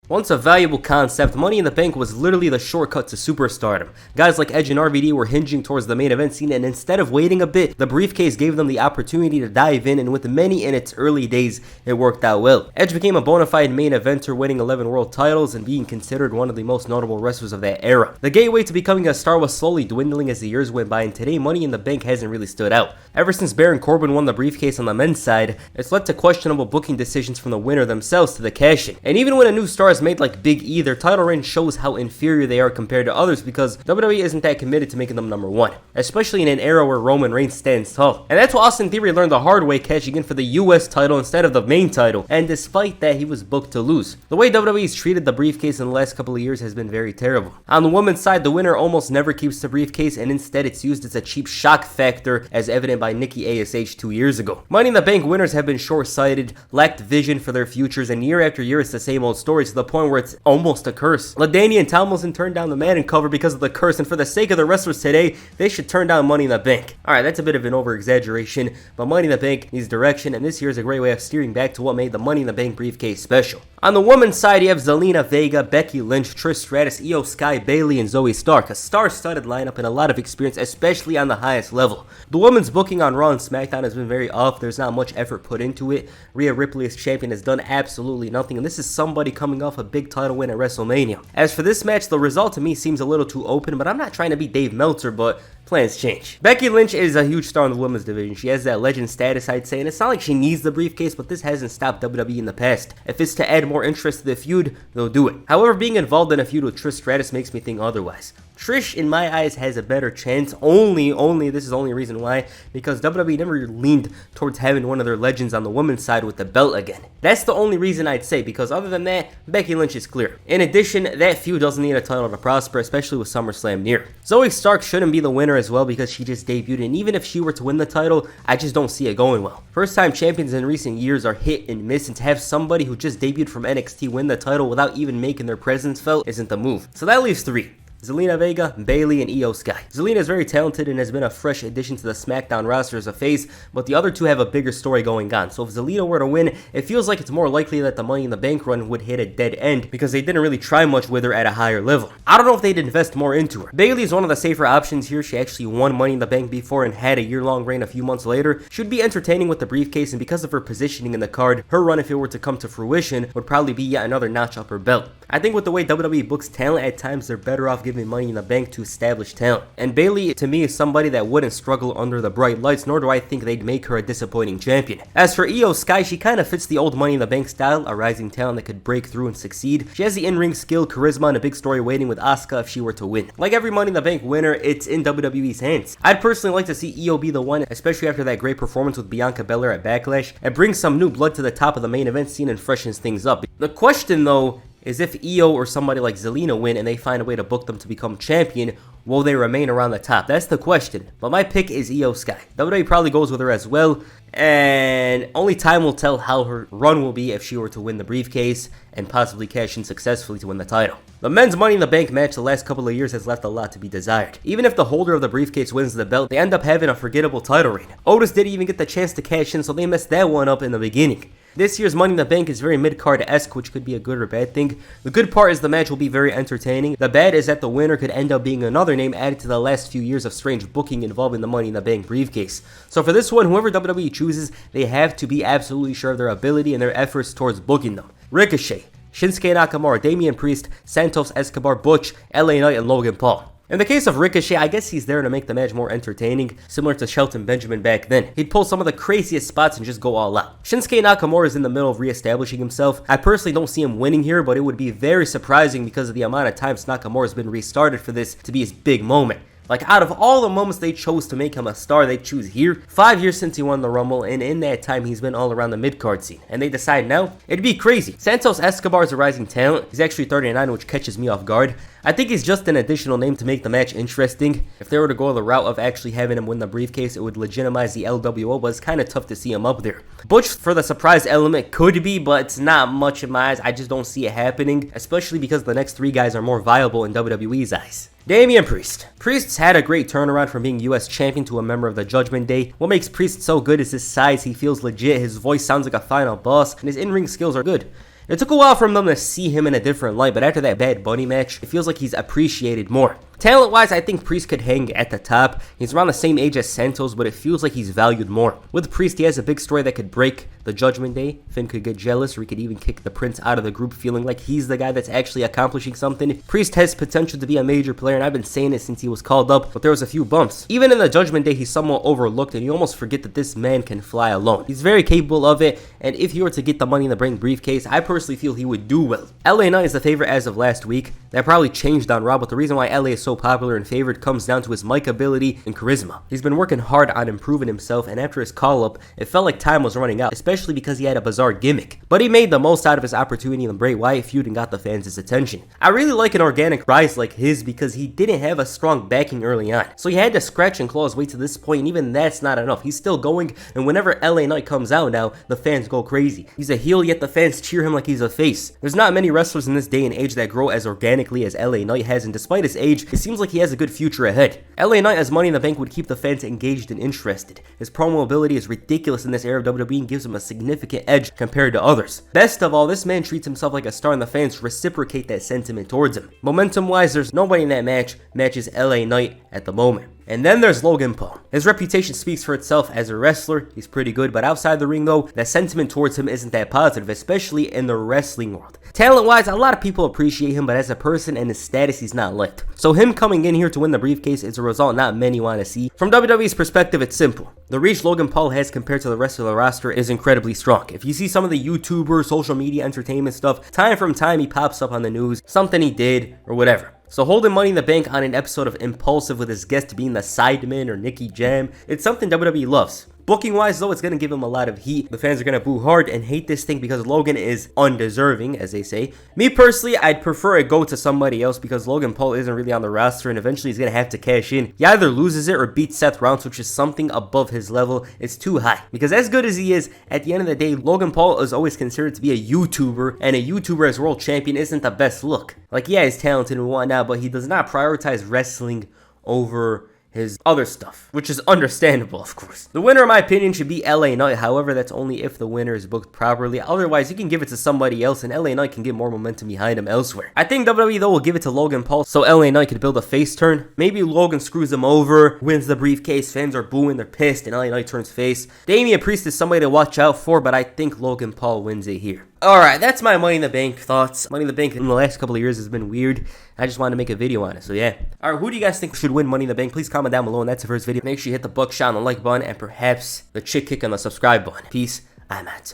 Once a valuable concept, Money in the Bank was literally the shortcut to superstardom. Guys like Edge and RVD were hinging towards the main event scene, and instead of waiting a bit, the briefcase gave them the opportunity to dive in, and with many in its early days, it worked out well. Edge became a bona fide main eventer, winning 11 world titles and being considered one of the most notable wrestlers of that era. The gateway to becoming a star was slowly dwindling as the years went by, and today Money in the Bank hasn't really stood out. Ever since Baron Corbin won the briefcase on the men's side, it's led to questionable booking decisions from the winner themselves to the cash-in. And even when a new star is made like Big E, their title reign shows how inferior they are compared to others because WWE isn't that committed to making them number one, especially in an era where Roman Reigns stands tall. And that's what Austin Theory learned the hard way, cashing in for the US title instead of the main title, and despite that, he was booked to lose. The way WWE's treated the briefcase in the last couple of years has been very terrible. On the women's side, the winner almost never keeps the briefcase, and instead it's used as a cheap shock factor, as evident by Nikki ASH 2 years ago. Money in the Bank winners have been short-sighted, lacked vision for their futures, and year after year it's the same old story to the point where it's almost a curse. LaDainian Tomlinson turned down the Madden cover because of the curse, and for the sake of the wrestlers today, they should turn down Money in the Bank. Alright, that's a bit of an over-exaggeration, but Money in the Bank needs direction, and this year is a great way of steering back to what made the Money in the Bank briefcase special. On the women's side, you have Zelina Vega, Becky Lynch, Trish Stratus, Io Sky, Bayley, and Zoe Stark. A star-studded lineup and a lot of experience, especially on the highest level. The women's booking on Raw and SmackDown has been very off. There's not much effort put into it. Rhea Ripley as champion has done absolutely nothing, and this is somebody coming off a big title win at WrestleMania. As for this match, the result to me seems a little too open, but I'm not trying to be Dave Meltzer, but plans change. Becky Lynch is a huge star in the women's division. She has that legend status, I'd say, and it's not like she needs the briefcase, but this hasn't stopped WWE in the past. If it's to add more interest to the feud, they'll do it. However, being involved in a feud with Trish Stratus makes me think otherwise. Trish, in my eyes, has a better chance. This is the only reason why, because WWE never leaned towards having one of their legends on the women's side with the belt again. That's the only reason I'd say, because other than that, Becky Lynch is clear. In addition, that feud doesn't need a title to prosper, especially with SummerSlam near. Zoe Stark shouldn't be the winner as well because she just debuted, and even if she were to win the title, I just don't see it going well. First-time champions in recent years are hit and miss, and to have somebody who just debuted from NXT win the title without even making their presence felt isn't the move. So that leaves 3. Zelina Vega, Bayley, and Io Sky. Zelina is very talented and has been a fresh addition to the SmackDown roster as a face, but the other two have a bigger story going on. So if Zelina were to win, it feels like it's more likely that the Money in the Bank run would hit a dead end because they didn't really try much with her at a higher level. I don't know if they'd invest more into her. Bayley is one of the safer options here. She actually won Money in the Bank before and had a year-long reign a few months later. She would be entertaining with the briefcase, and because of her positioning in the card, her run, if it were to come to fruition, would probably be yet another notch up her belt. I think with the way WWE books talent at times, they're better off giving Money in the Bank to established talent. And Bayley, to me, is somebody that wouldn't struggle under the bright lights, nor do I think they'd make her a disappointing champion. As for Io Sky, she kind of fits the old Money in the Bank style, a rising talent that could break through and succeed. She has the in-ring skill, charisma, and a big story waiting with Asuka if she were to win. Like every Money in the Bank winner, it's in WWE's hands. I'd personally like to see Io be the one, especially after that great performance with Bianca Belair at Backlash, and bring some new blood to the top of the main event scene and freshens things up. The question, though, is if Io or somebody like Zelina win and they find a way to book them to become champion, will they remain around the top? That's the question. But my pick is Io Sky. WWE probably goes with her as well, and only time will tell how her run will be if she were to win the briefcase and possibly cash in successfully to win the title. The men's Money in the Bank match the last couple of years has left a lot to be desired. Even if the holder of the briefcase wins the belt, they end up having a forgettable title reign. Otis didn't even get the chance to cash in, so they messed that one up in the beginning. This year's Money in the Bank is very mid-card-esque, which could be a good or bad thing. The good part is the match will be very entertaining. The bad is that the winner could end up being another name added to the last few years of strange booking involving the Money in the Bank briefcase. So for this one, whoever WWE chooses, they have to be absolutely sure of their ability and their efforts towards booking them. Ricochet, Shinsuke Nakamura, Damian Priest, Santos Escobar, Butch, LA Knight, and Logan Paul. In the case of Ricochet, I guess he's there to make the match more entertaining, similar to Shelton Benjamin back then. He'd pull some of the craziest spots and just go all out. Shinsuke Nakamura is in the middle of re-establishing himself. I personally don't see him winning here, but it would be very surprising because of the amount of times Nakamura has been restarted for this to be his big moment. Like, out of all the moments they chose to make him a star, they choose here. 5 years since he won the Rumble, and in that time, he's been all around the mid-card scene. And they decide now? It'd be crazy. Santos Escobar is a rising talent. He's actually 39, which catches me off guard. I think he's just an additional name to make the match interesting. If they were to go the route of actually having him win the briefcase, it would legitimize the LWO, but it's kind of tough to see him up there. Butch, for the surprise element, could be, but it's not much in my eyes. I just don't see it happening, especially because the next 3 guys are more viable in WWE's eyes. Damian Priest. Priest's had a great turnaround from being US champion to a member of the Judgment Day. What makes Priest so good is his size. He feels legit, his voice sounds like a final boss, and his in-ring skills are good. It took a while for them to see him in a different light, but after that Bad Bunny match, it feels like he's appreciated more. Talent-wise, I think Priest could hang at the top. He's around the same age as Santos, but it feels like he's valued more. With Priest, he has a big story that could break the Judgment Day. Finn could get jealous, or he could even kick the Prince out of the group, feeling like he's the guy that's actually accomplishing something. Priest has potential to be a major player, and I've been saying it since he was called up, but there was a few bumps. Even in the Judgment Day, he's somewhat overlooked, and you almost forget that this man can fly alone. He's very capable of it, and if he were to get the Money in the Bank briefcase, I personally feel he would do well. LA Knight is the favorite as of last week. That probably changed on Raw, but the reason why LA is so popular and favored comes down to his mic ability and charisma. He's been working hard on improving himself, and after his call-up, it felt like time was running out, especially because he had a bizarre gimmick. But he made the most out of his opportunity in the Bray Wyatt feud and got the fans' attention. I really like an organic rise like his because he didn't have a strong backing early on. So he had to scratch and claw his way to this point, and even that's not enough. He's still going, and whenever LA Knight comes out now, the fans go crazy. He's a heel, yet the fans cheer him like he's a face. There's not many wrestlers in this day and age that grow as organically as LA Knight has, and despite his age, it seems like he has a good future ahead. LA Knight as Money in the Bank would keep the fans engaged and interested. His promo ability is ridiculous in this era of WWE and gives him a significant edge compared to others. Best of all, this man treats himself like a star and the fans reciprocate that sentiment towards him. Momentum-wise, there's nobody in that matches LA Knight at the moment. And then there's Logan Paul. His reputation speaks for itself as a wrestler. He's pretty good, but outside the ring though, the sentiment towards him isn't that positive, especially in the wrestling world. Talent-wise, a lot of people appreciate him, but as a person and his status, he's not liked. So him coming in here to win the briefcase is a result not many want to see. From WWE's perspective, it's simple. The reach Logan Paul has compared to the rest of the roster is incredibly strong. If you see some of the YouTubers, social media, entertainment stuff, time from time he pops up on the news, something he did, or whatever. So holding Money in the Bank on an episode of Impulsive with his guest being the Sideman or Nicky Jam, it's something WWE loves. Booking wise though, it's going to give him a lot of heat. The fans are going to boo hard and hate this thing because Logan is undeserving, as they say. Me personally, I'd prefer it go to somebody else because Logan Paul isn't really on the roster and eventually he's going to have to cash in. He either loses it or beats Seth Rollins, which is something above his level. It's too high. Because as good as he is, at the end of the day, Logan Paul is always considered to be a YouTuber, and a YouTuber as world champion isn't the best look. Like, yeah, he's talented and whatnot, but he does not prioritize wrestling over his other stuff, which is understandable, of course. The winner, in my opinion, should be LA Knight. However, that's only if the winner is booked properly. Otherwise, you can give it to somebody else, and LA Knight can get more momentum behind him elsewhere. I think WWE, though, will give it to Logan Paul, so LA Knight could build a face turn. Maybe Logan screws him over, wins the briefcase, fans are booing, they're pissed, and LA Knight turns face. Damian Priest is somebody to watch out for, but I think Logan Paul wins it here. Alright, that's my Money in the Bank thoughts. Money in the Bank in the last couple of years has been weird. I just wanted to make a video on it, so yeah. Alright, who do you guys think should win Money in the Bank? Please comment down below, and that's the first video. Make sure you hit the buckshot on the like button, and perhaps the chick kick on the subscribe button. Peace, I'm out.